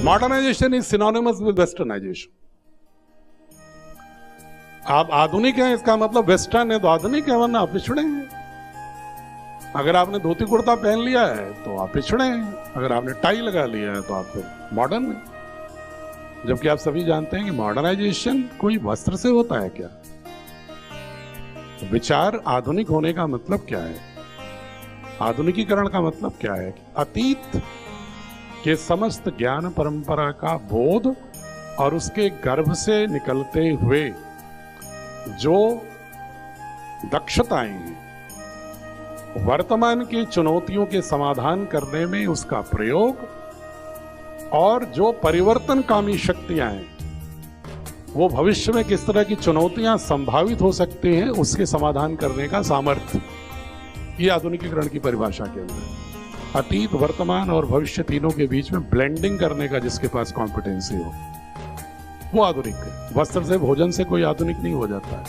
Modernisation is synonymous with westernisation. आप आधुनिक हैं इसका मतलब वेस्टर्न है तो आधुनिक है, वरना आप पिछड़े हैं। अगर आपने धोती कुर्ता पहन लिया है तो आप पिछड़े हैं, अगर आपने टाई लगा लिया है तो आप फिर मॉडर्न है। जबकि आप सभी जानते हैं कि मॉडर्नाइजेशन कोई वस्त्र से होता है क्या? विचार आधुनिक होने का मतलब क्या है? आधुनिकीकरण का मतलब क्या है? अतीत के समस्त ज्ञान परंपरा का बोध और उसके गर्भ से निकलते हुए जो दक्षताएं हैं, वर्तमान की चुनौतियों के समाधान करने में उसका प्रयोग, और जो परिवर्तनकामी शक्तियां हैं वो भविष्य में किस तरह की चुनौतियां संभावित हो सकती हैं उसके समाधान करने का सामर्थ्य, ये आधुनिकीकरण की परिभाषा के अंदर अतीत, वर्तमान और भविष्य तीनों के बीच में ब्लेंडिंग करने का जिसके पास कॉम्पिटेंसी हो वो आधुनिक है। वस्त्र से, भोजन से कोई आधुनिक नहीं हो जाता है।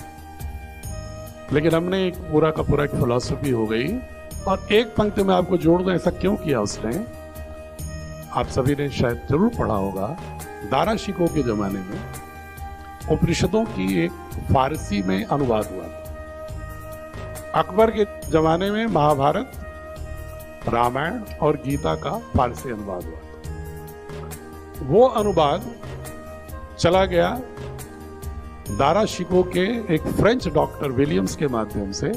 लेकिन हमने एक पूरा का पूरा एक फिलॉसफी हो गई। और एक पंक्ति में आपको जोड़ दूं, ऐसा क्यों किया उसने? आप सभी ने शायद जरूर पढ़ा होगा, दारा शिकोह के जमाने में उपनिषदों की एक फारसी में अनुवाद हुआ। अकबर के जमाने में महाभारत, रामायण और गीता का फारसी अनुवाद हुआ। वो अनुवाद चला गया दारा शिकोह के एक फ्रेंच डॉक्टर विलियम्स के माध्यम से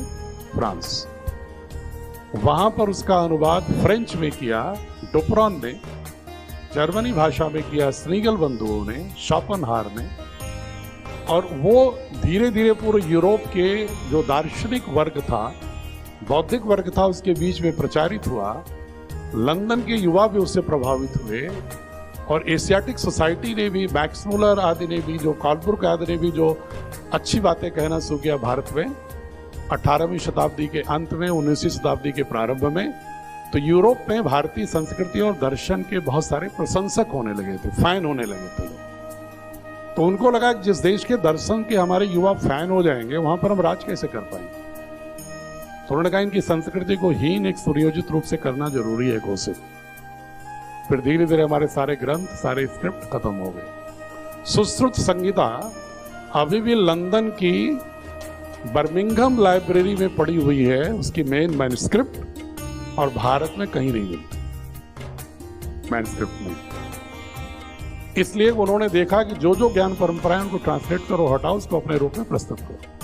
फ्रांस। वहां पर उसका अनुवाद फ्रेंच में किया डुपरॉन ने, जर्मनी भाषा में किया स्नीगल बंधुओं ने, शोपेनहावर ने, और वो धीरे धीरे पूरे यूरोप के जो दार्शनिक वर्ग था, बौद्धिक वर्ग था, उसके बीच में प्रचारित हुआ। लंदन के युवा भी उससे प्रभावित हुए और एशियाटिक सोसाइटी ने भी, मैक्स मुलर आदि ने भी, जो कॉलब्रुक आदि ने भी जो अच्छी बातें कहना शुरू किया भारत में 18वीं शताब्दी के अंत में, 19वीं शताब्दी के प्रारंभ में, तो यूरोप में भारतीय संस्कृति और दर्शन के बहुत सारे प्रशंसक होने लगे थे, फैन होने लगे थे। तो उनको लगा कि जिस देश के दर्शन के हमारे युवा फैन हो जाएंगे वहां पर हम राज कैसे कर पाएंगे। तो उन्होंने कहा इनकी संस्कृति को हीन एक सुनियोजित रूप से करना जरूरी है, घोषित। फिर धीरे धीरे हमारे सारे ग्रंथ, सारे स्क्रिप्ट खत्म हो गए। सुश्रुत संहिता अभी भी लंदन की बर्मिंघम लाइब्रेरी में पड़ी हुई है, उसकी मेन मैन्युस्क्रिप्ट, और भारत में कहीं नहीं मिलती मैन्युस्क्रिप्ट में। इसलिए उन्होंने देखा कि जो जो ज्ञान परंपराएं उनको ट्रांसलेट करो, हटाओ, उसको अपने रूप में प्रस्तुत करो।